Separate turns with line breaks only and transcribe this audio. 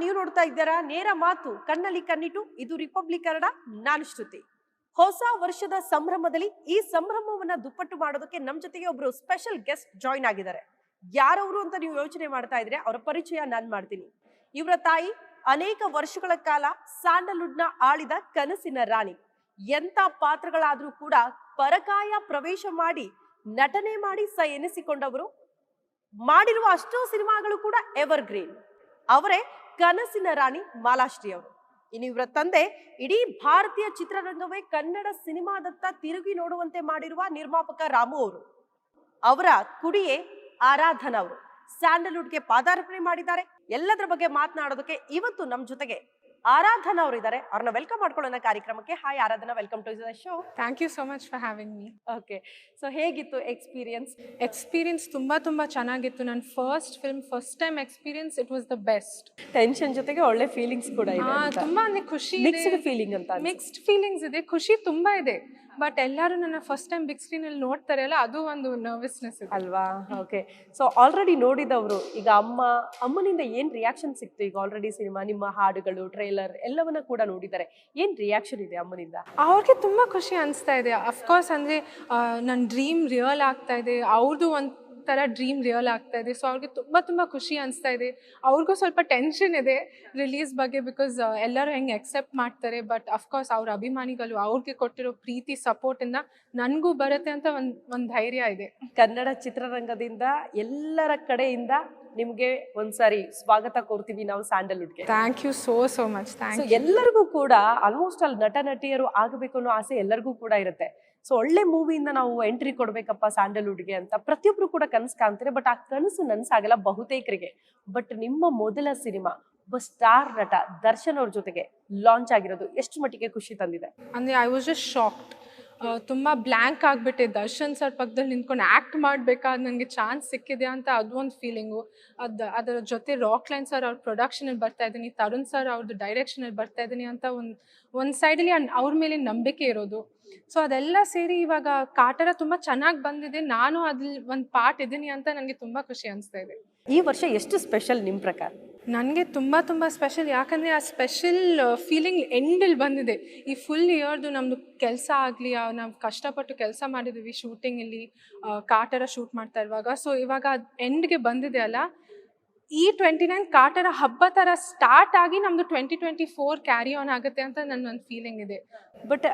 ನೀವು ನೋಡ್ತಾ ಇದ್ದೀರಾ ನೇರ ಮಾತು ಕಣ್ಣಲ್ಲಿ ಕಣ್ಣಿಟ್ಟು. ಇದು ರಿಪಬ್ಲಿಕ್ ಕನ್ನಡ, ನಾನು ಶ್ರುತಿ. ಹೊಸ ವರ್ಷದ ಸಂಭ್ರಮದಲ್ಲಿ ಈ ಸಂಭ್ರಮವನ್ನ ದುಪ್ಪಟ್ಟು ಮಾಡೋದಕ್ಕೆ ನಮ್ ಜೊತೆಗೆ ಒಬ್ರು ಸ್ಪೆಷಲ್ ಗೆಸ್ಟ್ ಜಾಯಿನ್ ಆಗಿದ್ದಾರೆ. ಯಾರವರು ಅಂತ ನೀವು ಯೋಚನೆ ಮಾಡ್ತಾ ಇದ್ರೆ ಅವರ ಪರಿಚಯ ನಾನ್ ಮಾಡ್ತೀನಿ. ಇವರ ತಾಯಿ ಅನೇಕ ವರ್ಷಗಳ ಕಾಲ ಸ್ಯಾಂಡಲ್ವುಡ್ ನ ಆಳಿದ ಕನಸಿನ ರಾಣಿ. ಎಂತ ಪಾತ್ರಗಳಾದ್ರೂ ಕೂಡ ಪರಕಾಯ ಪ್ರವೇಶ ಮಾಡಿ ನಟನೆ ಮಾಡಿ ಎನಿಸಿಕೊಂಡವರು. ಮಾಡಿರುವ ಅಷ್ಟೋ ಸಿನಿಮಾಗಳು ಕೂಡ ಎವರ್ ಗ್ರೀನ್. ಅವರೇ ಕನಸಿನ ರಾಣಿ ಮಾಲಾಶ್ರೀ ಅವರು. ಇನ್ನು ಇವರ ತಂದೆ ಇಡೀ ಭಾರತೀಯ ಚಿತ್ರರಂಗವೇ ಕನ್ನಡ ಸಿನಿಮಾದತ್ತ ತಿರುಗಿ ನೋಡುವಂತೆ ಮಾಡಿರುವ ನಿರ್ಮಾಪಕ ರಾಮು ಅವರು. ಅವರ ಕುಡಿಯೇ ಆರಾಧನಾ ಅವರು ಸ್ಯಾಂಡಲ್ವುಡ್ಗೆ ಪಾದಾರ್ಪಣೆ ಮಾಡಿದ್ದಾರೆ. ಎಲ್ಲದರ ಬಗ್ಗೆ ಮಾತನಾಡೋದಕ್ಕೆ ಇವತ್ತು ನಮ್ ಜೊತೆಗೆ ಆರಾಧನಾ ಅವರು ಇದ್ದಾರೆ. ಅವ್ರನ್ನ ವೆಲ್ಕಮ್ ಮಾಡ್ಕೊಳ್ಳೋಣ ಕಾರ್ಯಕ್ರಮಕ್ಕೆ. Hi Aradhana, welcome to the show.
Thank you so much for having me.
Okay, so ಹೇಗಿತ್ತು ಎಕ್ಸ್ಪೀರಿಯನ್ಸ್?
ತುಂಬ ಚೆನ್ನಾಗಿತ್ತು. ನನ್ನ first time experience, it was the best.
Tension ಜೊತೆಗೆ ಒಳ್ಳೆ ಫೀಲಿಂಗ್ಸ್ ಕೂಡ ಇದೆ.
ತುಂಬಾ ಖುಷಿ,
ಮಿಕ್ಸ್ಡ್
ಫೀಲಿಂಗ್ಸ್ ಇದೆ. ಖುಷಿ ತುಂಬಾ ಇದೆ. ಬಟ್ ಎಲ್ಲರೂ ನನ್ನ ಫಸ್ಟ್ ಟೈಮ್ ಬಿಗ್ ಸ್ಕ್ರೀನ್ ಅಲ್ಲಿ ನೋಡ್ತಾರೆ ಅಲ್ಲ, ಅದು ಒಂದು ನರ್ವಸ್ನೆಸ್ ಇದೆ
ಅಲ್ವಾ? ಓಕೆ, ಸೊ ಆಲ್ರೆಡಿ ನೋಡಿದವರು ಈಗ ಅಮ್ಮನಿಂದ ಏನ್ ರಿಯಾಕ್ಷನ್ ಸಿಕ್ತು? ಈಗ ಆಲ್ರೆಡಿ ಸಿನಿಮಾ, ನಿಮ್ಮ ಹಾಡುಗಳು, ಟ್ರೈಲರ್ ಎಲ್ಲವನ್ನ ಕೂಡ ನೋಡಿದ್ದಾರೆ. ಏನ್ ರಿಯಾಕ್ಷನ್ ಇದೆ ಅಮ್ಮನಿಂದ?
ಅವ್ರಿಗೆ ತುಂಬಾ ಖುಷಿ ಅನಿಸ್ತಾ ಇದೆ. ಅಫ್ಕೋರ್ಸ್ ಅಂದ್ರೆ ನನ್ನ ಡ್ರೀಮ್ ರಿಯಲ್ ಆಗ್ತಾ ಇದೆ, ಅವ್ರದ್ದು ಒಂಥರ ಡ್ರೀಮ್ ರಿಯಲ್ ಆಗ್ತಾ ಇದೆ. ಸೊ ಅವ್ರಿಗೆ ತುಂಬ ಖುಷಿ ಅನಿಸ್ತಾ ಇದೆ. ಅವ್ರಿಗೂ ಸ್ವಲ್ಪ ಟೆನ್ಷನ್ ಇದೆ ರಿಲೀಸ್ ಬಗ್ಗೆ, ಬಿಕಾಸ್ ಎಲ್ಲರೂ ಹೆಂಗೆ ಎಕ್ಸೆಪ್ಟ್ ಮಾಡ್ತಾರೆ. ಬಟ್ ಅಫ್ಕೋರ್ಸ್ ಅವ್ರ ಅಭಿಮಾನಿಗಳು ಅವ್ರಿಗೆ ಕೊಟ್ಟಿರೋ ಪ್ರೀತಿ ಸಪೋರ್ಟಿಂದ ನನಗೂ ಬರುತ್ತೆ ಅಂತ ಒಂದು ಧೈರ್ಯ ಇದೆ.
ಕನ್ನಡ ಚಿತ್ರರಂಗದಿಂದ ಎಲ್ಲರ ಕಡೆಯಿಂದ ನಿಮ್ಗೆ ಒಂದ್ಸಾರಿ ಸ್ವಾಗತ ಕೋರ್ತೀವಿ ನಾವು ಸ್ಯಾಂಡಲ್ವುಡ್ಗೆ.
Thank you so much.
ಎಲ್ಲರಿಗೂ ಕೂಡ ಆಲ್ಮೋಸ್ಟ್ ಅಲ್ಲಿ ನಟ ನಟಿಯರು ಆಗಬೇಕು ಅನ್ನೋ ಆಸೆ ಎಲ್ಲರಿಗೂ ಕೂಡ ಇರುತ್ತೆ. ಸೊ ಒಳ್ಳೆ ಮೂವಿಯಿಂದ ನಾವು ಎಂಟ್ರಿ ಕೊಡ್ಬೇಕಪ್ಪ ಸ್ಯಾಂಡಲ್ವುಡ್ಗೆ ಅಂತ ಪ್ರತಿಯೊಬ್ರು ಕೂಡ ಕನಸು ಕಾಣ್ತಾರೆ. ಬಟ್ ಆ ಕನಸು ನನ್ಸಾಗಲ್ಲ ಬಹುತೇಕರಿಗೆ. ಬಟ್ ನಿಮ್ಮ ಮೊದಲ ಸಿನಿಮಾ ಒಬ್ಬ ಸ್ಟಾರ್ ನಟ ದರ್ಶನ್ ಅವ್ರ ಜೊತೆಗೆ ಲಾಂಚ್ ಆಗಿರೋದು ಎಷ್ಟು ಮಟ್ಟಿಗೆ ಖುಷಿ ತಂದಿದೆ?
ಅಂದ್ರೆ ಐ ವಾಸ್ ಜಸ್ಟ್ ಶಾಕ್ಡ್. ತುಂಬ ಬ್ಲ್ಯಾಂಕ್ ಆಗಿಬಿಟ್ಟೆ. ದರ್ಶನ್ ಸರ್ ಪಕ್ಕದಲ್ಲಿ ನಿಂತ್ಕೊಂಡು ಆ್ಯಕ್ಟ್ ಮಾಡಬೇಕಾದ ನನಗೆ ಚಾನ್ಸ್ ಸಿಕ್ಕಿದೆ ಅಂತ ಅದೊಂದು ಫೀಲಿಂಗು. ಅದರ ಜೊತೆ ರಾಕ್ ಲೈನ್ ಸರ್ ಅವ್ರ ಪ್ರೊಡಕ್ಷನಲ್ಲಿ ಬರ್ತಾ ಇದ್ದೀನಿ, ತರುಣ್ ಸರ್ ಅವ್ರದ್ದು ಡೈರೆಕ್ಷನಲ್ಲಿ ಬರ್ತಾ ಇದ್ದೀನಿ ಅಂತ ಒಂದು ಸೈಡಲ್ಲಿ ಅವ್ರ ಮೇಲೆ ನಂಬಿಕೆ ಇರೋದು. ಸೊ ಅದೆಲ್ಲ ಸೇರಿ ಇವಾಗ ಕಾಟರ ತುಂಬ ಚೆನ್ನಾಗಿ ಬಂದಿದೆ. ನಾನು ಅದ್ರಲ್ಲಿ ಒಂದು ಪಾರ್ಟ್ ಇದ್ದೀನಿ ಅಂತ ನನಗೆ ತುಂಬ ಖುಷಿ ಅನಿಸ್ತಾ ಇದೆ.
ಈ ವರ್ಷ ಎಷ್ಟು ಸ್ಪೆಷಲ್ ನಿಮ್ಮ ಪ್ರಕಾರ?
ನನಗೆ ತುಂಬ ಸ್ಪೆಷಲ್. ಯಾಕಂದರೆ ಆ ಸ್ಪೆಷಲ್ ಫೀಲಿಂಗ್ ಎಂಡಲ್ಲಿ ಬಂದಿದೆ. ಈ ಫುಲ್ ಇಯರ್ದು ನಮ್ಮದು ಕೆಲಸ ಆಗಲಿ, ನಾವು ಕಷ್ಟಪಟ್ಟು ಕೆಲಸ ಮಾಡಿದ್ದೀವಿ ಶೂಟಿಂಗಲ್ಲಿ, ಕಾಟರ ಶೂಟ್ ಮಾಡ್ತಾ ಇರುವಾಗ. ಸೊ ಇವಾಗ ಎಂಡ್ಗೆ ಬಂದಿದೆ ಅಲ್ಲ, ಈ 29 ಕಾಟರ ಹಬ್ಬ ಥರ ಸ್ಟಾರ್ಟ್ ಆಗಿ ನಮ್ಮದು 2024 ಕ್ಯಾರಿ ಆನ್ ಆಗುತ್ತೆ ಅಂತ ನನ್ನ ಒಂದು ಫೀಲಿಂಗ್ ಇದೆ.
ಬಟ್